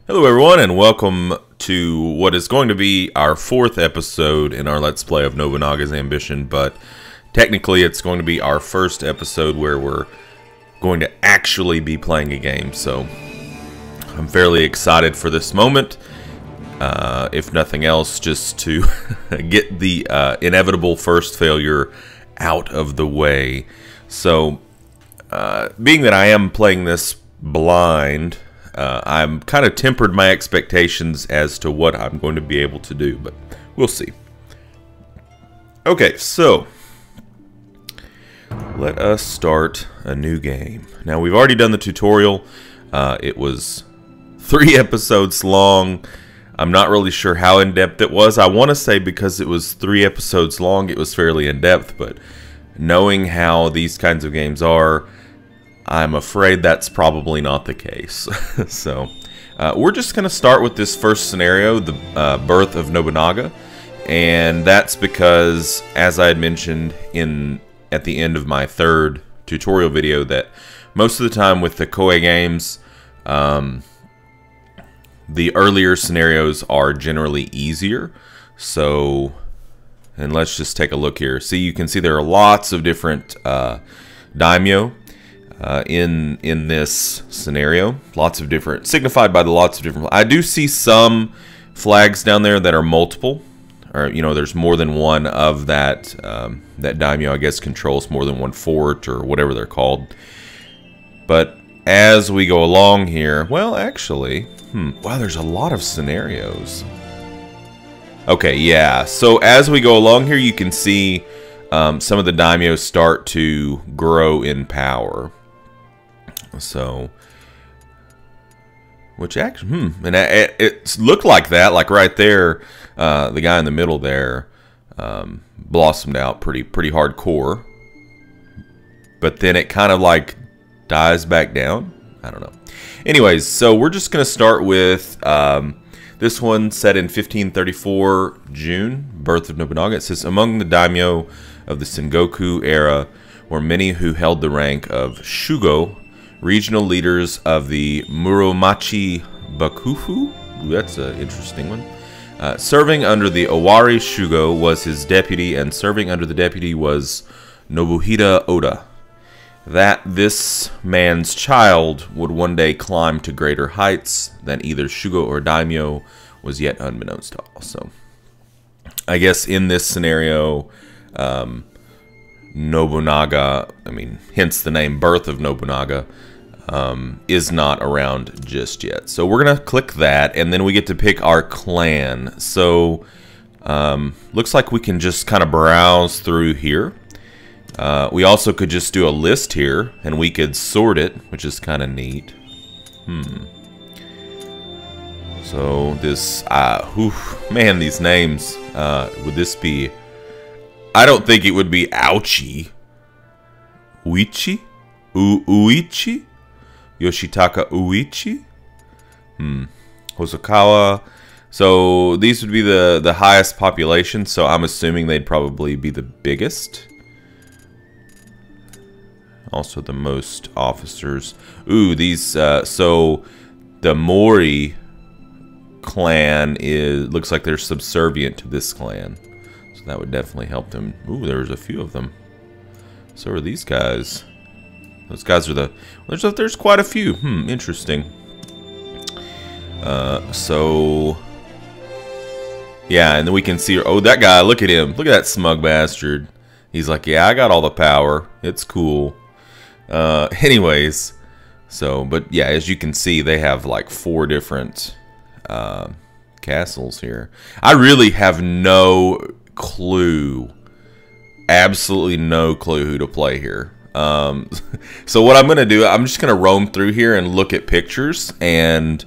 Hello everyone, and welcome to what is going to be our fourth episode in our Let's Play of Nobunaga's Ambition, but technically it's going to be our first episode where we're going to actually be playing a game, so I'm fairly excited for this moment, if nothing else, just to get the inevitable first failure out of the way. So, being that I am playing this blind, I'm kind of tempered my expectations as to what I'm going to be able to do, but we'll see. Okay, so let us start a new game. Now, we've already done the tutorial. It was 3 episodes long. I'm not really sure how in-depth it was. I want to say because it was 3 episodes long, it was fairly in-depth, but knowing how these kinds of games are, I'm afraid that's probably not the case. So, we're just going to start with this first scenario, the birth of Nobunaga. And that's because, as I had mentioned at the end of my 3rd tutorial video, that most of the time with the Koei games, the earlier scenarios are generally easier. So, and let's just take a look here. See, you can see there are lots of different daimyo in this scenario, lots of different, signified by the lots of different. I do see some flags down there that are multiple, or there's more than one of that. That daimyo, I guess, controls more than one fort or whatever they're called. But as we go along here, well, actually, wow, there's a lot of scenarios. Okay, yeah. So as we go along here, you can see some of the daimyo start to grow in power. So, which actually, and it looked like that, like right there, the guy in the middle there blossomed out pretty hardcore. But then it kind of like dies back down. I don't know. Anyways, so we're just gonna start with this one set in 1534 June, birth of Nobunaga. It says, among the daimyo of the Sengoku era were many who held the rank of Shugo, regional leaders of the Muromachi Bakufu. Ooh, that's an interesting one. Serving under the Owari Shugo was his deputy, and serving under the deputy was Nobuhide Oda. That this man's child would one day climb to greater heights than either Shugo or daimyo was yet unbeknownst to all. So, I guess in this scenario, Nobunaga, hence the name Birth of Nobunaga, is not around just yet. So we're going to click that, and then we get to pick our clan. So, looks like we can just kind of browse through here. We also could just do a list here, and we could sort it, which is kind of neat. So this, man, these names, would this be... I don't think it would be Ouchi. Uichi? Uichi? Yoshitaka Uichi? Hosokawa. So these would be the highest population, so I'm assuming they'd probably be the biggest. Also the most officers. Ooh, these, so the Mori clan looks like they're subservient to this clan. That would definitely help them. Ooh, there's a few of them. So are these guys. Those guys are there's quite a few. Interesting. So yeah, and then we can see, oh, that guy, look at him. Look at that smug bastard. He's like, yeah, I got all the power. It's cool. Anyways, so, but yeah, as you can see, they have like 4 different castles here. I really have no clue, absolutely no clue who to play here. So what I'm gonna do, I'm just gonna roam through here and look at pictures and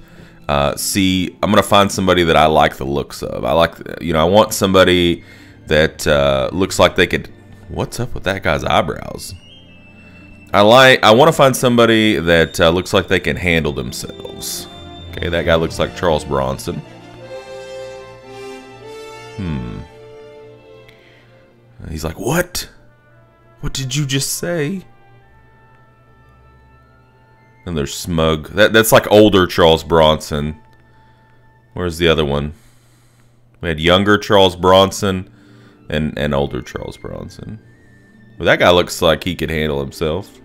see. I'm gonna find somebody that I like the looks of. I want somebody that looks like they could. What's up with that guy's eyebrows? I want to find somebody that looks like they can handle themselves. Okay, that guy looks like Charles Bronson. He's like, what? What did you just say? And there's smug. That's like older Charles Bronson. Where's the other one? We had younger Charles Bronson and older Charles Bronson. Well, that guy looks like he could handle himself.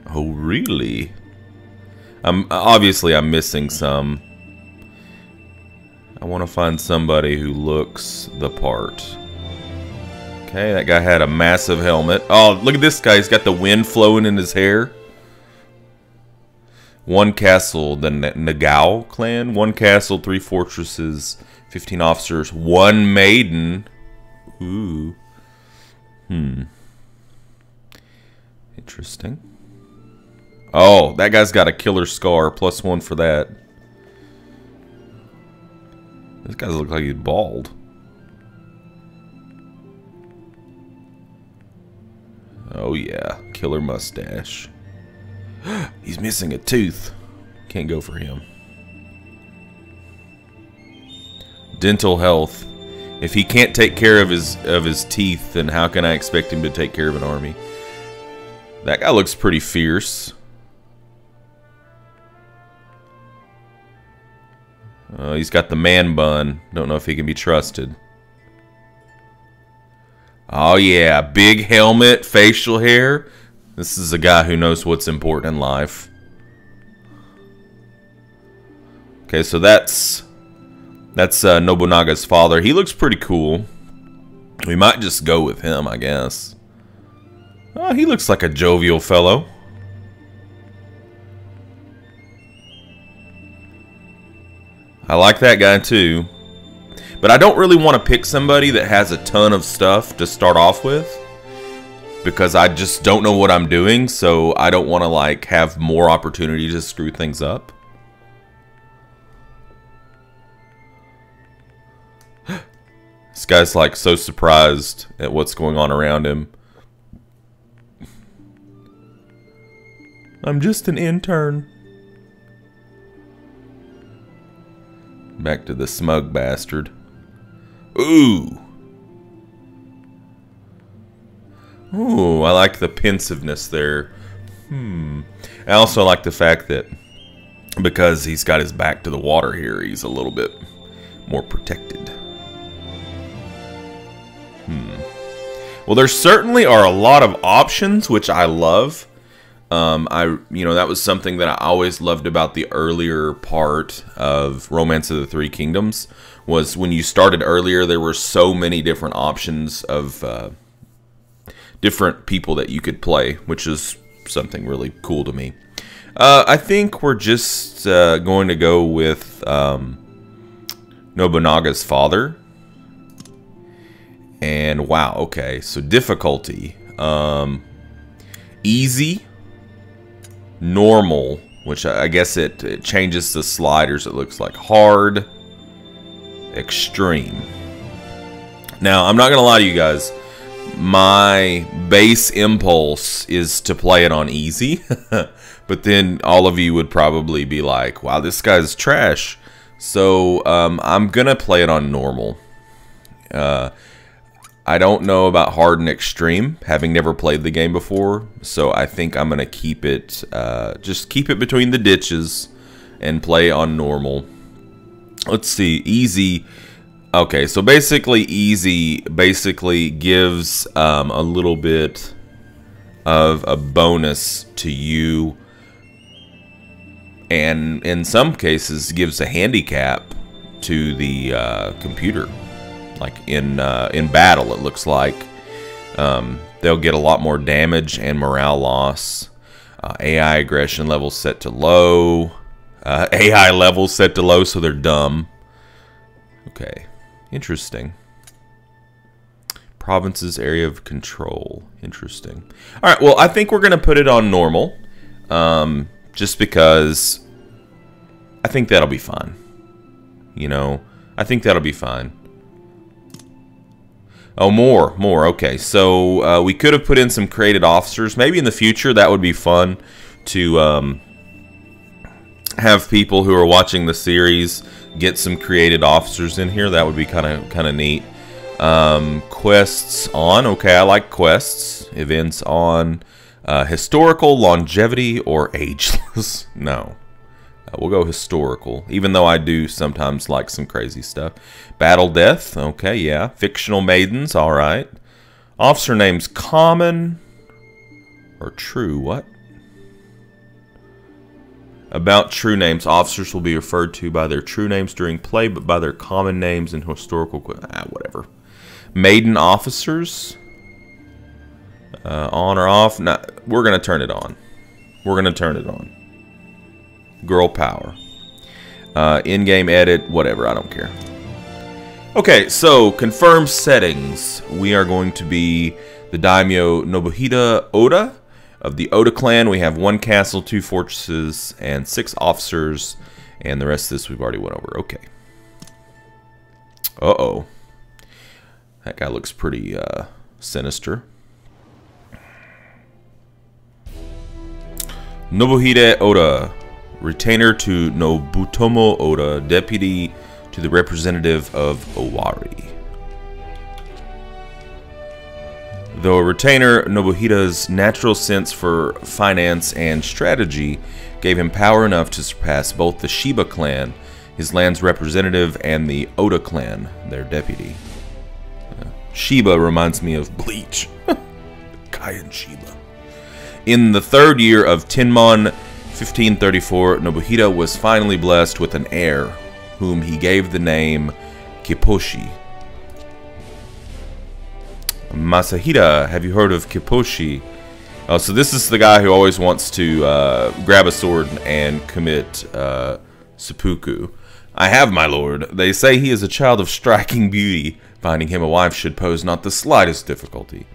Oh, really? Obviously I'm missing some. I want to find somebody who looks the part. Okay, that guy had a massive helmet. Oh, look at this guy. He's got the wind flowing in his hair. One castle, the Nagao clan. One castle, 3 fortresses, 15 officers, 1 maiden. Ooh. Interesting. Oh, that guy's got a killer scar. +1 for that. This guy looks like he's bald. Oh yeah, killer mustache. He's missing a tooth. Can't go for him. Dental health. If he can't take care of his teeth, then how can I expect him to take care of an army? That guy looks pretty fierce. He's got the man bun. Don't know if he can be trusted. Oh yeah, big helmet, facial hair. This is a guy who knows what's important in life. Okay, so that's Nobunaga's father. He looks pretty cool. We might just go with him, I guess. Oh, he looks like a jovial fellow. I like that guy too. But I don't really want to pick somebody that has a ton of stuff to start off with, because I just don't know what I'm doing, so I don't want to like have more opportunity to screw things up. This guy's like so surprised at what's going on around him. I'm just an intern. Back to the smug bastard. Ooh. Ooh, I like the pensiveness there. I also like the fact that because he's got his back to the water here, he's a little bit more protected. Well, there certainly are a lot of options, which I love. You know, that was something that I always loved about the earlier part of Romance of the Three Kingdoms, was when you started earlier, there were so many different options of different people that you could play, which is something really cool to me. I think we're just going to go with Nobunaga's father. And wow, okay, so difficulty. Easy. Normal, which I guess it changes the sliders. It looks like hard. Extreme. Now, I'm not going to lie to you guys. My base impulse is to play it on easy. But then all of you would probably be like, wow, this guy's trash. So I'm going to play it on normal. I don't know about hard and extreme, having never played the game before. So I think I'm going to keep it, just keep it between the ditches and play on normal. Let's see, easy. Okay, so basically easy basically gives a little bit of a bonus to you, and in some cases gives a handicap to the computer. Like in battle, it looks like they'll get a lot more damage and morale loss. AI aggression levels set to low. AI levels set to low, so they're dumb. Okay, interesting. Province's area of control. Interesting. All right, well, I think we're gonna put it on normal, just because I think that'll be fine. You know, I think that'll be fine. Oh, more. Okay, so we could have put in some created officers. Maybe in the future that would be fun to have people who are watching the series get some created officers in here. That would be kind of neat. Quests on. Okay, I like quests. Events on. Historical, longevity, or ageless. No. We'll go historical, even though I do sometimes like some crazy stuff. Battle death. Okay, yeah. Fictional maidens. All right. Officer names common or true. What? About true names. Officers will be referred to by their true names during play, but by their common names in historical... whatever. Maiden officers. On or off? No, we're going to turn it on. We're going to turn it on. Girl power. In-game edit. Whatever. I don't care. Okay, so confirmed settings. We are going to be the daimyo Nobuhide Oda of the Oda Clan. We have 1 castle, 2 fortresses, and 6 officers. And the rest of this we've already went over. Okay. Uh-oh. That guy looks pretty sinister. Nobuhide Oda, retainer to Nobutomo Oda, deputy to the representative of Owari. Though a retainer, Nobuhide's natural sense for finance and strategy gave him power enough to surpass both the Shiba clan, his land's representative, and the Oda clan, their deputy. Shiba reminds me of Bleach. Kaiyan Shiba. In the 3rd year of Tenmon 1534, Nobuhide was finally blessed with an heir, whom he gave the name Kipposhi. Masahida, have you heard of Kipposhi? Oh, so this is the guy who always wants to grab a sword and commit seppuku. I have, my lord. They say he is a child of striking beauty. Finding him a wife should pose not the slightest difficulty.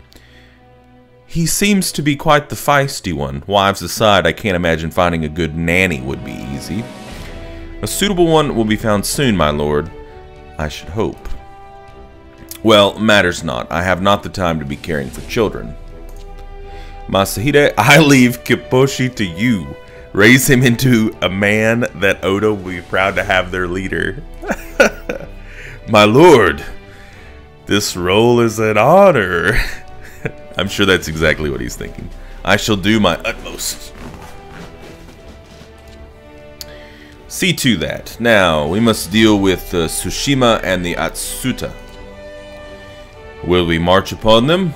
He seems to be quite the feisty one. Wives aside, I can't imagine finding a good nanny would be easy. A suitable one will be found soon, my lord. I should hope. Well, matters not. I have not the time to be caring for children. Masahide, I leave Kipposhi to you. Raise him into a man that Oda will be proud to have their leader. My lord, this role is an honor. I'm sure that's exactly what he's thinking. I shall do my utmost. See to that. Now, we must deal with the Tsushima and the Atsuta. Will we march upon them?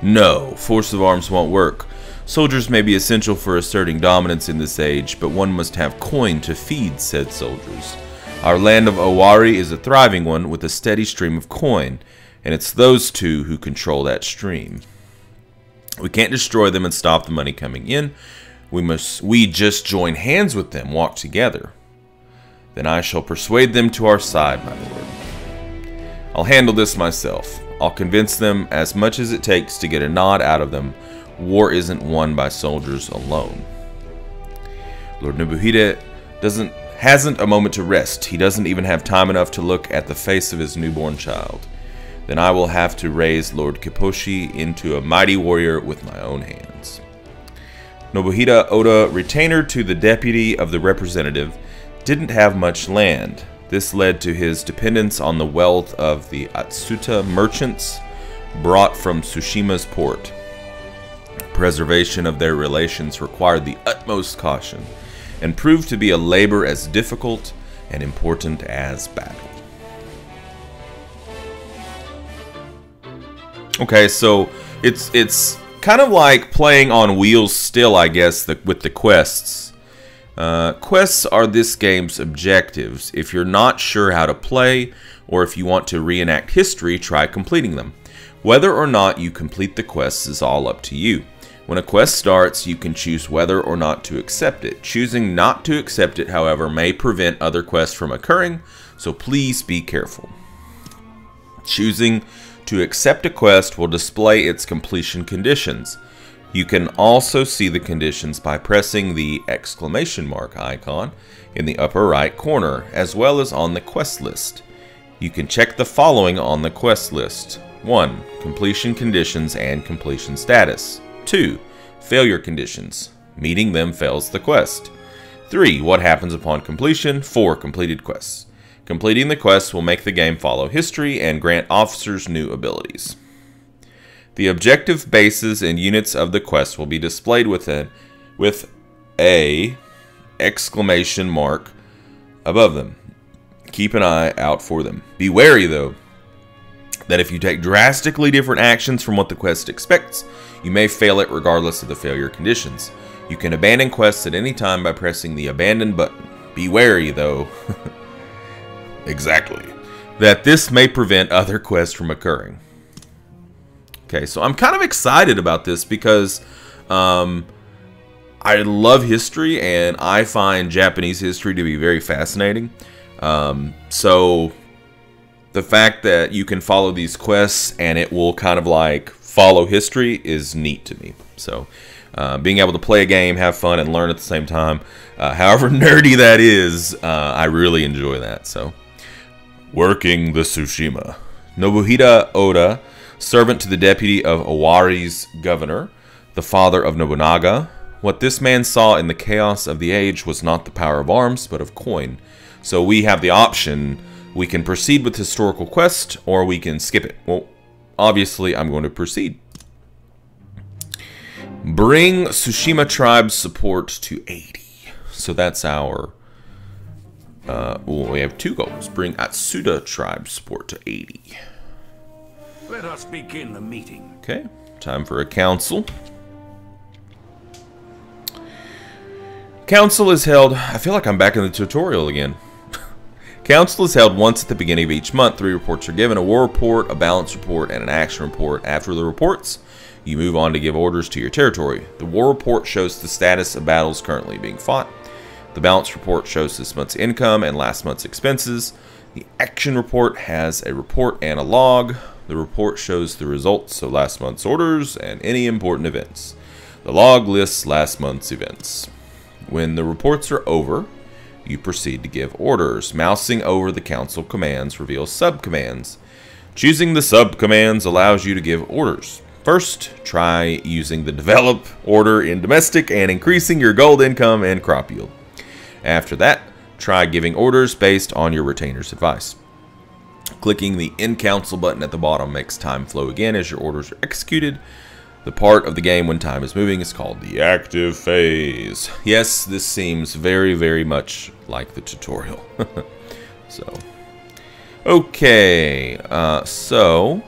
No, force of arms won't work. Soldiers may be essential for asserting dominance in this age, but one must have coin to feed said soldiers. Our land of Owari is a thriving one with a steady stream of coin, and it's those two who control that stream. We can't destroy them and stop the money coming in. We just join hands with them, walk together. Then I shall persuade them to our side, my lord. I'll handle this myself. I'll convince them as much as it takes to get a nod out of them. War isn't won by soldiers alone. Lord Nobuhide hasn't a moment to rest. He doesn't even have time enough to look at the face of his newborn child. Then I will have to raise Lord Kipposhi into a mighty warrior with my own hands. Nobuhide Oda, retainer to the deputy of the representative, didn't have much land. This led to his dependence on the wealth of the Atsuta merchants brought from Tsushima's port. Preservation of their relations required the utmost caution and proved to be a labor as difficult and important as battle. Okay, so it's kind of like playing on wheels still, I guess, with the quests. Quests are this game's objectives. If you're not sure how to play, or if you want to reenact history, try completing them. Whether or not you complete the quests is all up to you. When a quest starts, you can choose whether or not to accept it. Choosing not to accept it, however, may prevent other quests from occurring, so please be careful. Choosing to accept a quest will display its completion conditions. You can also see the conditions by pressing the exclamation mark icon in the upper right corner, as well as on the quest list. You can check the following on the quest list. 1. Completion conditions and completion status. 2. Failure conditions. Meeting them fails the quest. 3. What happens upon completion? 4. Completed quests. Completing the quest will make the game follow history and grant officers new abilities. The objective bases and units of the quest will be displayed with a exclamation mark above them. Keep an eye out for them. Be wary, though, that if you take drastically different actions from what the quest expects, you may fail it regardless of the failure conditions. You can abandon quests at any time by pressing the abandon button. Be wary, though, exactly, that this may prevent other quests from occurring. Okay, so I'm kind of excited about this because I love history and I find Japanese history to be very fascinating. So the fact that you can follow these quests and it will kind of like follow history is neat to me. So being able to play a game, have fun, and learn at the same time, however nerdy that is, I really enjoy that. So, working the Tsushima. Nobuhide Oda, servant to the deputy of Owari's governor, the father of Nobunaga. What this man saw in the chaos of the age was not the power of arms, but of coin. So we have the option. We can proceed with historical quest, or we can skip it. Well, obviously, I'm going to proceed. Bring Tsushima tribe's support to 80. So that's our... well, we have two goals. Bring Atsuda tribe's support to 80. Let us begin the meeting. Okay, time for a council. Council is held... I feel like I'm back in the tutorial again. Council is held once at the beginning of each month. 3 reports are given: a war report, a balance report, and an action report. After the reports, you move on to give orders to your territory. The war report shows the status of battles currently being fought. The balance report shows this month's income and last month's expenses. The action report has a report and a log. The report shows the results of last month's orders and any important events. The log lists last month's events. When the reports are over, you proceed to give orders. Mousing over the council commands reveals sub-commands. Choosing the sub-commands allows you to give orders. First, try using the develop order in domestic and increasing your gold income and crop yield. After that, try giving orders based on your retainer's advice. Clicking the in council button at the bottom makes time flow again as your orders are executed. The part of the game when time is moving is called the active phase. Yes, this seems very, very much like the tutorial. So, okay, so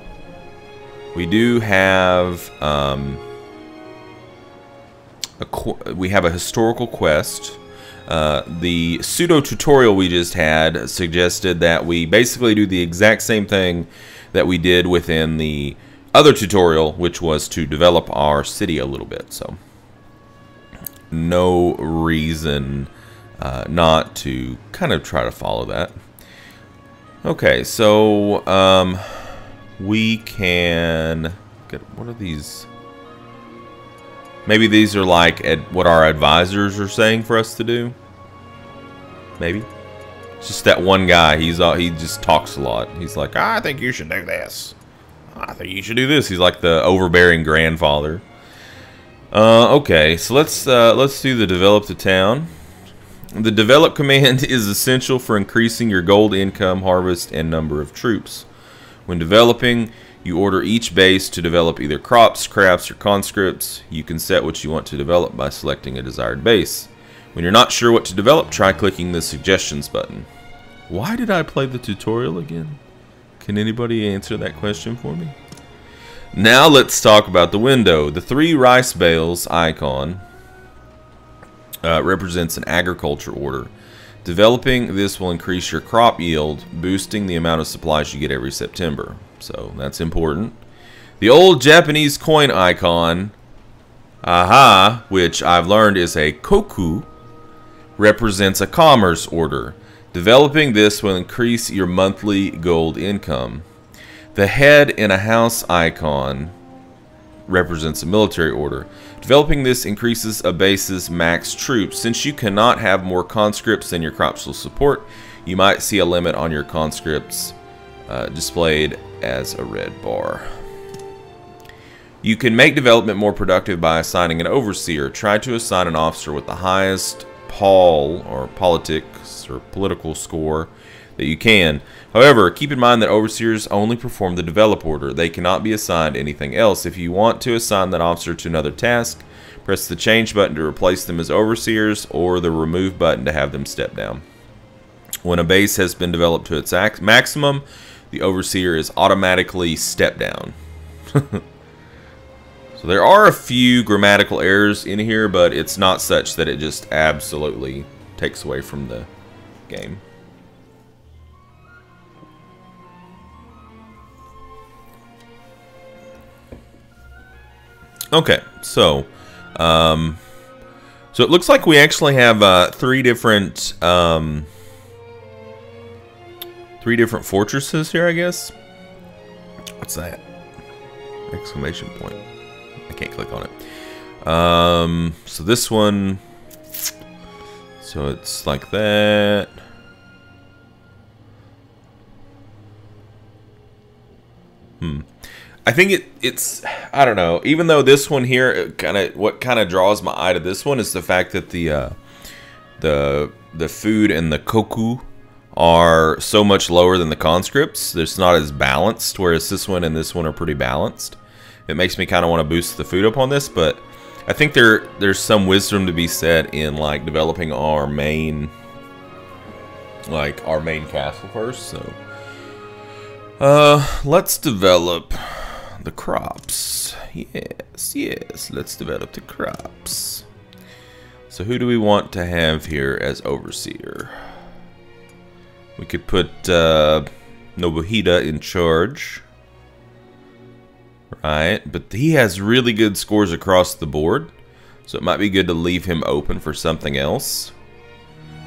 we do have we have a historical quest. The pseudo tutorial we just had suggested that we basically do the exact same thing that we did within the other tutorial, which was to develop our city a little bit. So no reason not to kind of try to follow that. Okay, so we can get, what are these? Maybe these are like what our advisors are saying for us to do. Maybe. It's just that one guy. He just talks a lot. He's like, I think you should do this. I think you should do this. He's like the overbearing grandfather. Okay, so let's do the develop the town. The develop command is essential for increasing your gold income, harvest, and number of troops. When developing, you order each base to develop either crops, crafts, or conscripts. You can set what you want to develop by selecting a desired base. When you're not sure what to develop, try clicking the suggestions button. Why did I play the tutorial again? Can anybody answer that question for me? Now let's talk about the window. The 3 rice bales icon represents an agriculture order. Developing this will increase your crop yield, boosting the amount of supplies you get every September. So that's important. The old Japanese coin icon, aha, which I've learned is a koku, represents a commerce order. Developing this will increase your monthly gold income. The head in a house icon represents a military order. Developing this increases a base's max troops. Since you cannot have more conscripts than your crops will support, you might see a limit on your conscripts displayed as a red bar. You can make development more productive by assigning an overseer. Try to assign an officer with the highest politics or political score that you can. However, keep in mind that overseers only perform the develop order. They cannot be assigned anything else. If you want to assign that officer to another task, press the change button to replace them as overseers or the remove button to have them step down. When a base has been developed to its maximum, the overseer is automatically stepped down. So there are a few grammatical errors in here, but it's not such that it just absolutely takes away from the game. Okay, so it looks like we actually have three different fortresses here, I guess. What's that? Exclamation point. I can't click on it. So this one, so it's like that. I think it's I don't know. Even though this one here, what kind of draws my eye to this one is the fact that the food and the koku are so much lower than the conscripts. It's not as balanced, whereas this one and this one are pretty balanced. It makes me kind of want to boost the food up on this, but I think there's some wisdom to be said in like developing our main castle first. So let's develop the crops. Yes, let's develop the crops. So who do we want to have here as overseer? We could put Nobunaga in charge. Right, but he has really good scores across the board, so it might be good to leave him open for something else.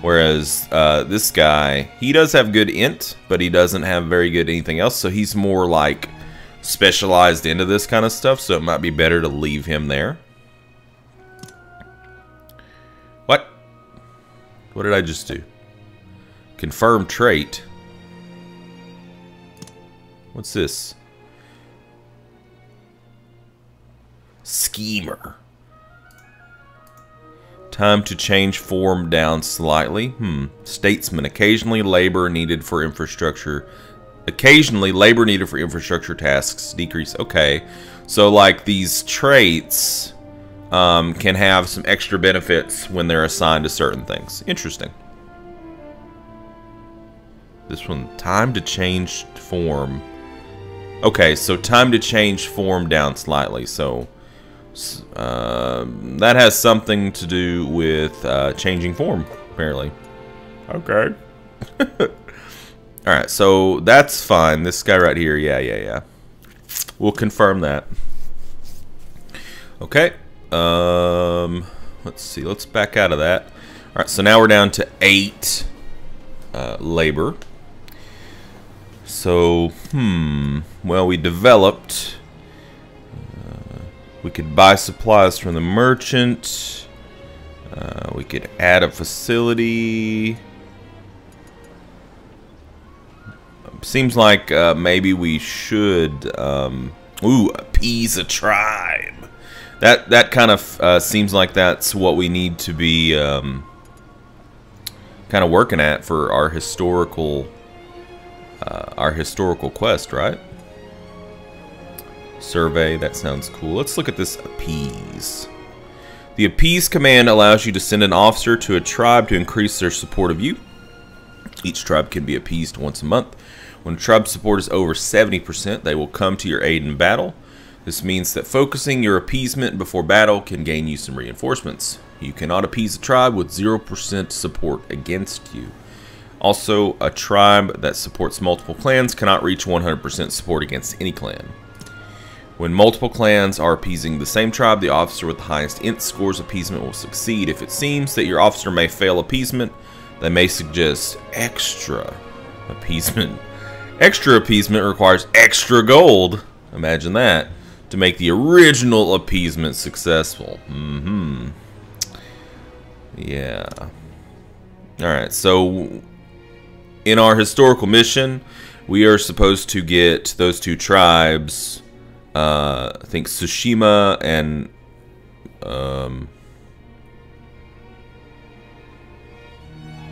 Whereas this guy, he does have good int, but he doesn't have very good anything else, so he's more like specialized into this kind of stuff, so it might be better to leave him there. What? What did I just do? Confirm trait. What's this? Schemer. Time to change form down slightly. Statesman. Occasionally labor needed for infrastructure. Occasionally labor needed for infrastructure tasks decrease. Okay. So like these traits can have some extra benefits when they're assigned to certain things. Interesting. This one, time to change form. Okay, so time to change form down slightly. So that has something to do with changing form, apparently. Okay. Alright, so that's fine. This guy right here, yeah. We'll confirm that. Okay. Let's see. Let's back out of that. Alright, so now we're down to 8 labor. So, well, we developed. We could buy supplies from the merchant. We could add a facility. Seems like maybe we should appease a tribe. That kind of seems like that's what we need to be kind of working at for our historical quest, right? Survey, that sounds cool. Let's look at this appease. The appease command allows you to send an officer to a tribe to increase their support of you. Each tribe can be appeased once a month. When tribe support is over 70%, they will come to your aid in battle. This means that focusing your appeasement before battle can gain you some reinforcements. You cannot appease a tribe with 0% support against you. Also, a tribe that supports multiple clans cannot reach 100% support against any clan. When multiple clans are appeasing the same tribe, the officer with the highest int scores appeasement will succeed. If it seems that your officer may fail appeasement, they may suggest extra appeasement. Extra appeasement requires extra gold, imagine that, to make the original appeasement successful. Yeah. Alright, so in our historical mission, we are supposed to get those two tribes, I think Tsushima and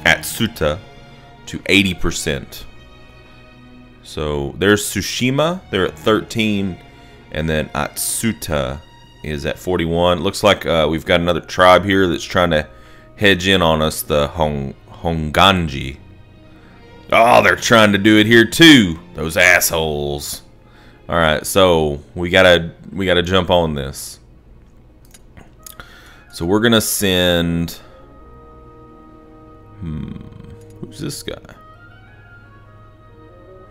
Atsuta, to 80%. So there's Tsushima. They're at 13. And then Atsuta is at 41. Looks like we've got another tribe here that's trying to hedge in on us, the Honganji. Oh, they're trying to do it here too. Those assholes. All right, so we gotta jump on this. So we're gonna send. Who's this guy?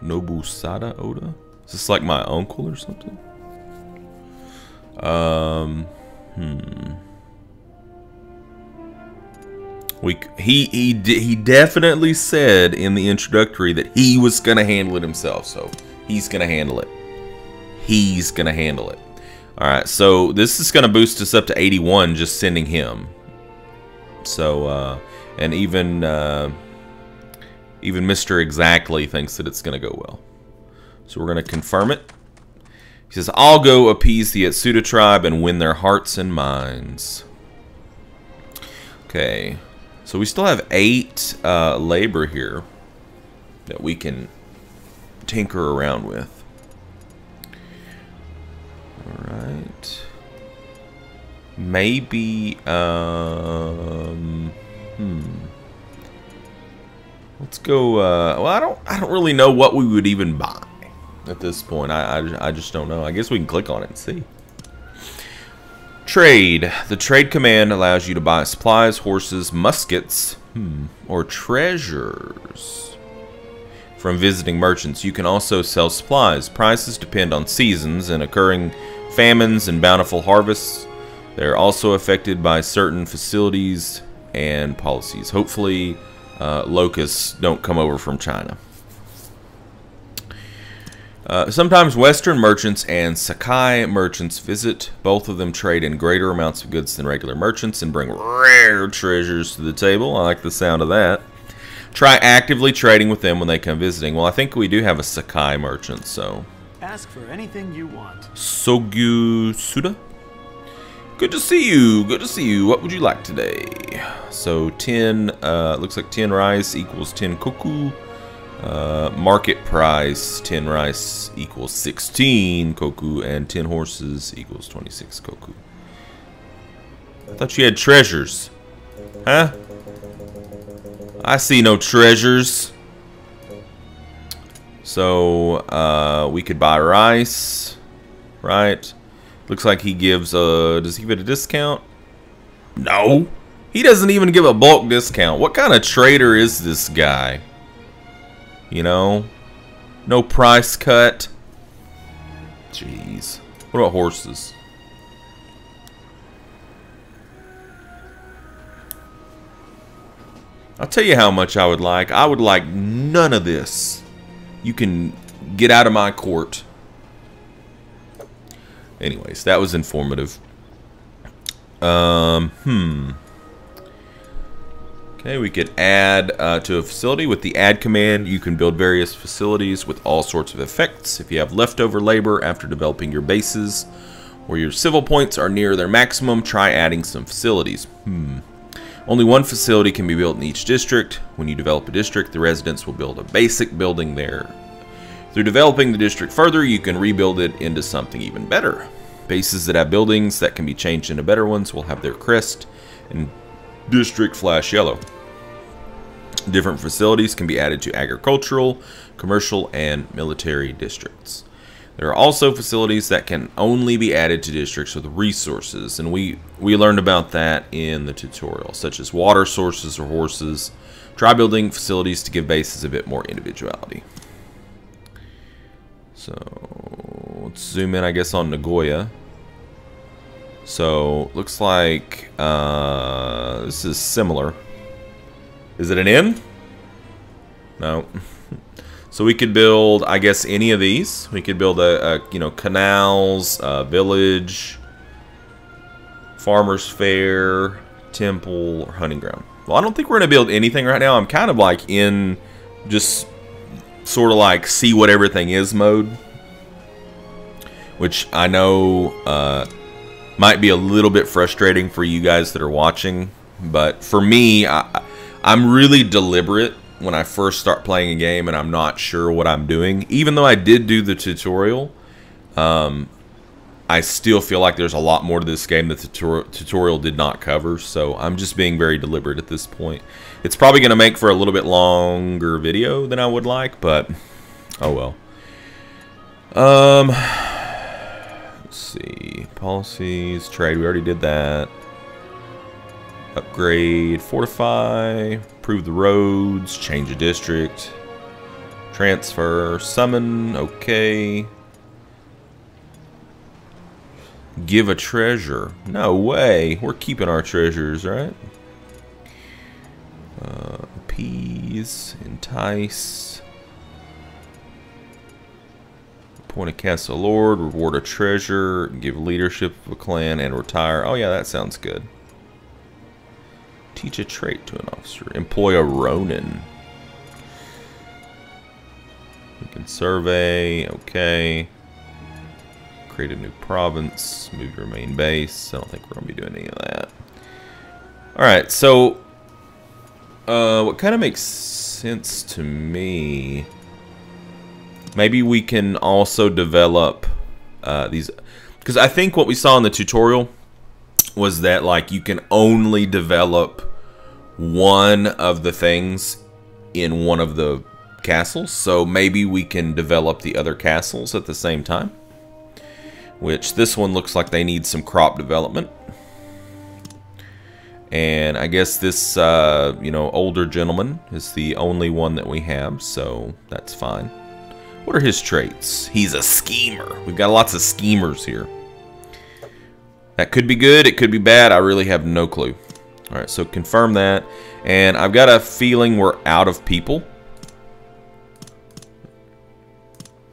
Nobunaga Oda? Is this like my uncle or something? He definitely said in the introductory that he was gonna handle it himself, so he's gonna handle it. He's gonna handle it. All right, so this is gonna boost us up to 81 just sending him. So and even Mr. Exactly thinks that it's gonna go well. So we're gonna confirm it. He says, I'll go appease the Atsuta tribe and win their hearts and minds. Okay. So we still have 8 labor here that we can tinker around with. Alright. Maybe, let's go, well, I don't really know what we would even buy. At this point, I just don't know. I guess we can click on it and see. Trade. The trade command allows you to buy supplies, horses, muskets, or treasures from visiting merchants. You can also sell supplies. Prices depend on seasons and occurring famines and bountiful harvests. They're also affected by certain facilities and policies. Hopefully, locusts don't come over from China. Sometimes Western merchants and Sakai merchants visit. Both of them trade in greater amounts of goods than regular merchants and bring rare treasures to the table. I like the sound of that. Try actively trading with them when they come visiting. Well, I think we do have a Sakai merchant, so. Ask for anything you want. Sogyu Suda? Good to see you. Good to see you. What would you like today? So 10, looks like 10 rice equals 10 koku. Market price 10 rice equals 16 koku, and 10 horses equals 26 koku. I thought you had treasures. Huh? I see no treasures. So we could buy rice, right? Looks like he gives does he give it a discount? No, he doesn't even give a bulk discount. What kind of trader is this guy? You know, no price cut. Jeez. What about horses? I'll tell you how much I would like. I would like none of this. You can get out of my court. Anyways, that was informative. Okay, we could add to a facility. With the add command, you can build various facilities with all sorts of effects. If you have leftover labor after developing your bases, or your civil points are near their maximum, try adding some facilities. Only one facility can be built in each district. When you develop a district, the residents will build a basic building there. Through developing the district further, you can rebuild it into something even better. Bases that have buildings that can be changed into better ones will have their crest and district flash yellow. Different facilities can be added to agricultural, commercial, and military districts. There are also facilities that can only be added to districts with resources, and we learned about that in the tutorial, such as water sources or horses. Try building facilities to give bases a bit more individuality. So let's zoom in, I guess, on Nagoya. So looks like this is similar. Is it an inn? No. So we could build, I guess, any of these. We could build a you know, canals, village, farmer's fair, temple, or hunting ground. Well, I don't think we're gonna build anything right now. I'm kind of like in just sort of like see what everything is mode, which I know might be a little bit frustrating for you guys that are watching, but for me, I'm really deliberate when I first start playing a game and I'm not sure what I'm doing. Even though I did do the tutorial, I still feel like there's a lot more to this game that the tutorial did not cover. So I'm just being very deliberate at this point. It's probably going to make for a little bit longer video than I would like, but oh well. Let's see. Policies, trade, we already did that. Upgrade, fortify, improve the roads, change a district, transfer, summon, okay. Give a treasure. No way. We're keeping our treasures, right? Appease, entice. Appoint a castle lord, reward a treasure, give leadership of a clan, and retire. Oh yeah, that sounds good. Teach a trait to an officer. Employ a Ronin. We can survey. Okay. Create a new province. Move your main base. I don't think we're going to be doing any of that. Alright, so what kind of makes sense to me, maybe we can also develop these, because I think what we saw in the tutorial was that like you can only develop one of the things in one of the castles, so maybe we can develop the other castles at the same time, which this one looks like they need some crop development. And I guess this you know, older gentleman is the only one that we have, so that's fine. What are his traits? He's a schemer. We've got lots of schemers here. That could be good, it could be bad, I really have no clue. Alright, so confirm that. And I've got a feeling we're out of people.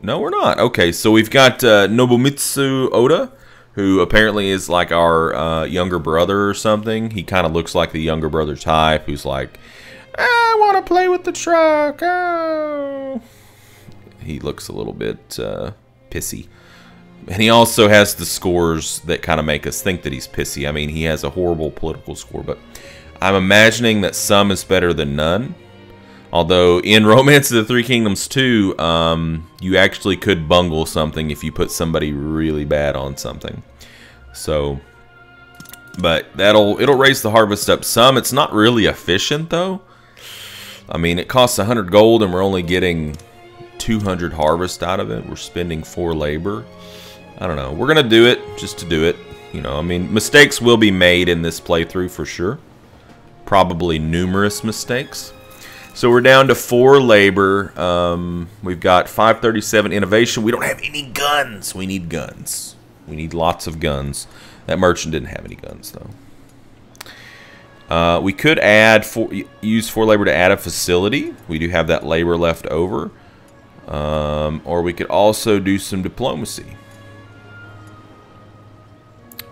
No, we're not. Okay, so we've got Nobumitsu Oda, who apparently is like our younger brother or something. He kind of looks like the younger brother type, who's like, I want to play with the truck. Oh. He looks a little bit pissy. And he also has the scores that kind of make us think that he's pissy. I mean, he has a horrible political score, but I'm imagining that some is better than none. Although in Romance of the Three Kingdoms 2, you actually could bungle something if you put somebody really bad on something. So, but it'll raise the harvest up some. It's not really efficient though. I mean, it costs 100 gold and we're only getting 200 harvest out of it. We're spending 4 labor. I don't know. We're gonna do it just to do it. You know, I mean, mistakes will be made in this playthrough for sure. Probably numerous mistakes. So we're down to 4 labor. We've got 537 innovation. We don't have any guns. We need guns. We need lots of guns. That merchant didn't have any guns though. We could use 4 labor to add a facility. We do have that labor left over. Or we could also do some diplomacy.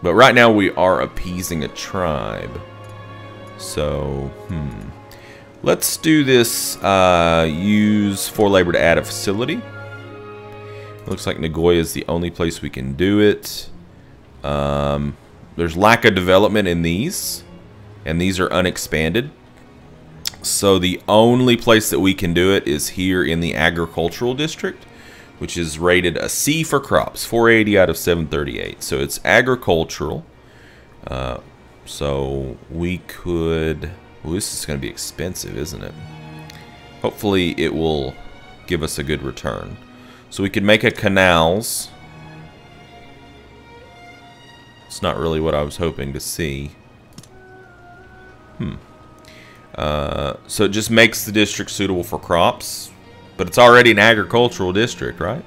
But right now we are appeasing a tribe. So, let's do this, use 4 labor to add a facility. Looks like Nagoya is the only place we can do it. There's lack of development in these, and these are unexpanded. So the only place that we can do it is here in the agricultural district, which is rated a C for crops, 480 out of 738. So it's agricultural. So we could... Well, this is going to be expensive, isn't it? Hopefully it will give us a good return. So we could make a canals. It's not really what I was hoping to see. So it just makes the district suitable for crops. But it's already an agricultural district, right?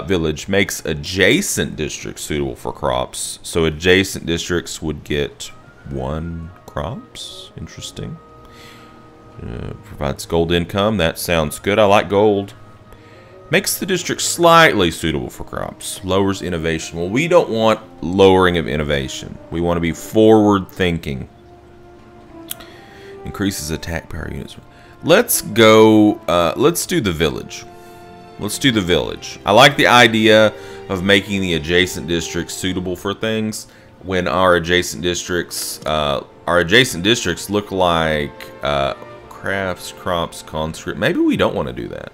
Village makes adjacent districts suitable for crops. So adjacent districts would get 1 crops. Interesting. Provides gold income. That sounds good. I like gold. Makes the district slightly suitable for crops. Lowers innovation. Well, we don't want lowering of innovation. We want to be forward thinking. Increases attack power units. Let's go. Let's do the village. Let's do the village. I like the idea of making the adjacent districts suitable for things when our adjacent districts look like crafts, crops, conscript. Maybe we don't want to do that.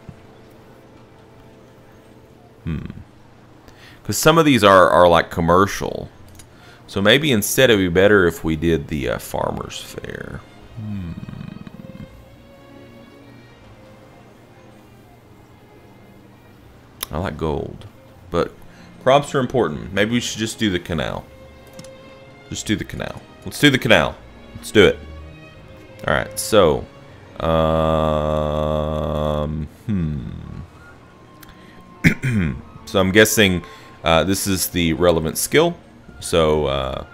Because some of these are like commercial. So maybe instead it would be better if we did the farmer's fair. I like gold. But crops are important. Maybe we should just do the canal. Just do the canal. Let's do the canal. Let's do it. Alright, so. So I'm guessing this is the relevant skill. So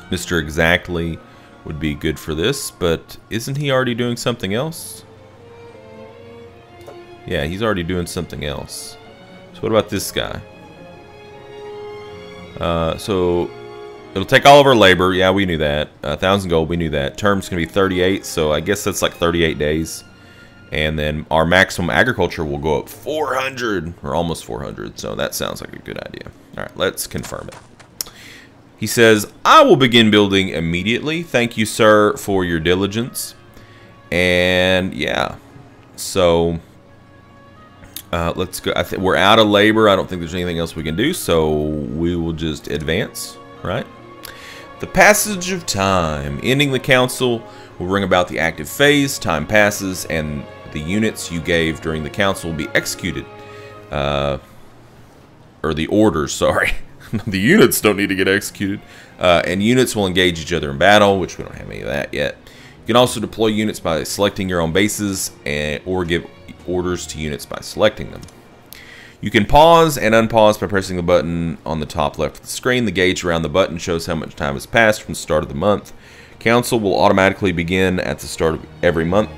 Mr. Exactly would be good for this. But isn't he already doing something else? Yeah, he's already doing something else. So what about this guy? So it'll take all of our labor. Yeah, we knew that. 1,000 gold, we knew that. Term's going to be 38, so I guess that's like 38 days. And then our maximum agriculture will go up 400, or almost 400. So that sounds like a good idea. All right, let's confirm it. He says, I will begin building immediately. Thank you, sir, for your diligence. And yeah, so let's go. We're out of labor. I don't think there's anything else we can do, so we will just advance, right? The passage of time. Ending the council will bring about the active phase. Time passes, and the units you gave during the council will be executed. Or the orders, sorry. The units don't need to get executed. And units will engage each other in battle, which we don't have any of that yet. You can also deploy units by selecting your own bases or give orders to units by selecting them. You can pause and unpause by pressing the button on the top left of the screen. The gauge around the button shows how much time has passed from the start of the month. Council will automatically begin at the start of every month.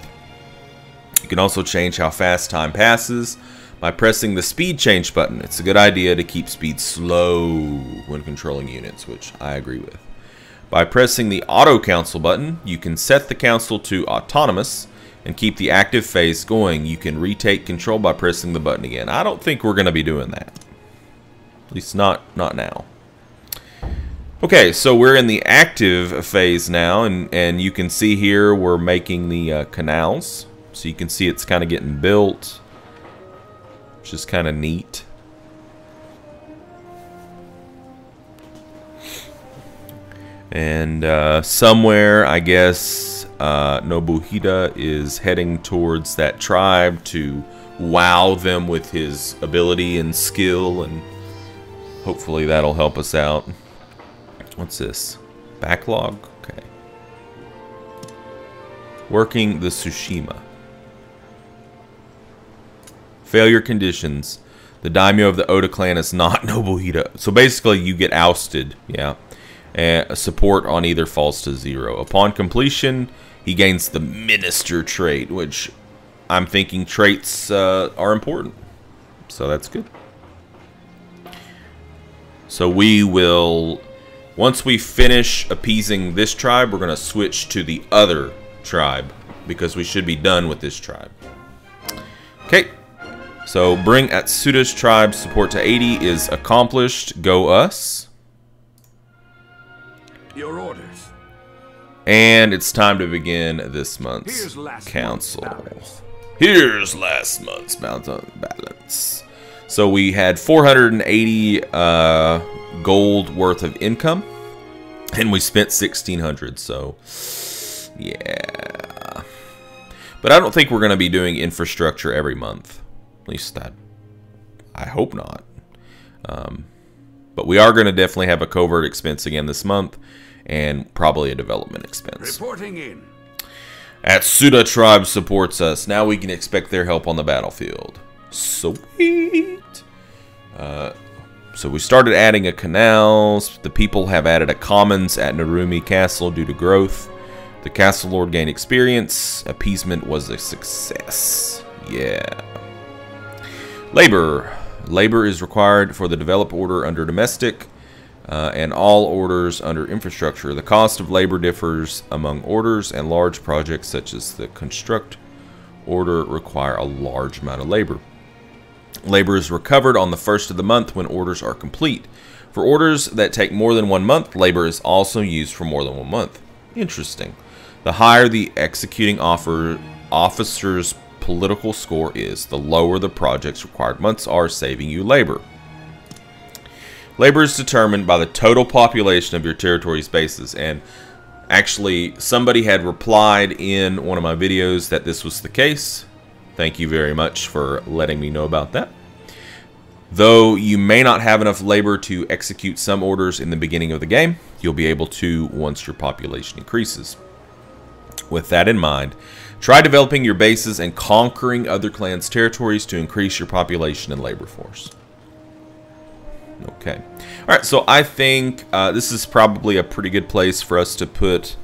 You can also change how fast time passes by pressing the speed change button. It's a good idea to keep speed slow when controlling units, which I agree with. By pressing the auto council button, you can set the council to autonomous and keep the active phase going. You can retake control by pressing the button again. I don't think we're going to be doing that. At least not now. Okay, so we're in the active phase now, and you can see here we're making the canals. So you can see it's kind of getting built, which is kind of neat. And somewhere, I guess, Nobunaga is heading towards that tribe to wow them with his ability and skill, and hopefully that'll help us out. What's this? Backlog? Okay. Working the Tsushima. Failure conditions. The daimyo of the Oda Clan is not Nobunaga. So basically you get ousted. Yeah. And support on either falls to 0. Upon completion, he gains the Minister trait, which I'm thinking traits are important. So that's good. So we will, once we finish appeasing this tribe, we're going to switch to the other tribe because we should be done with this tribe. Okay. So bring Atsuda's tribe support to 80 is accomplished. Go us. Your orders. And it's time to begin this month's council. Here's last month's balance. So we had 480 gold worth of income, and we spent 1,600. So yeah, but I don't think we're going to be doing infrastructure every month. At least I hope not. But we are going to definitely have a covert expense again this month, and probably a development expense. Reporting in. Atsuda tribe supports us. Now we can expect their help on the battlefield. Sweet. So we started adding a canals. The people have added a commons at Narumi Castle due to growth. The castle lord gained experience. Appeasement was a success. Yeah. Labor. Labor is required for the develop order under domestic and all orders under infrastructure. The cost of labor differs among orders, and large projects such as the construct order require a large amount of labor. Labor is recovered on the first of the month when orders are complete. For orders that take more than 1 month, labor is also used for more than 1 month. Interesting. The higher the executing officer's political score is, the lower the project's required months are, saving you labor. Labor is determined by the total population of your territory's bases, and actually somebody had replied in one of my videos that this was the case. Thank you very much for letting me know about that. Though you may not have enough labor to execute some orders in the beginning of the game, you'll be able to once your population increases. With that in mind, try developing your bases and conquering other clans' territories to increase your population and labor force. Okay. Alright, so I think this is probably a pretty good place for us to put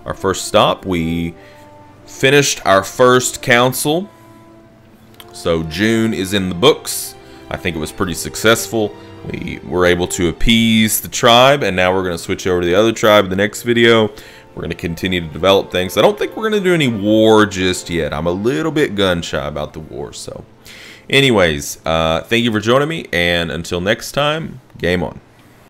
our first stop. We finished our first council. So June is in the books. I think it was pretty successful. We were able to appease the tribe, and now we're going to switch over to the other tribe in the next video. We're going to continue to develop things. I don't think we're going to do any war just yet. I'm a little bit gun shy about the war. So anyways, thank you for joining me, and until next time, game on.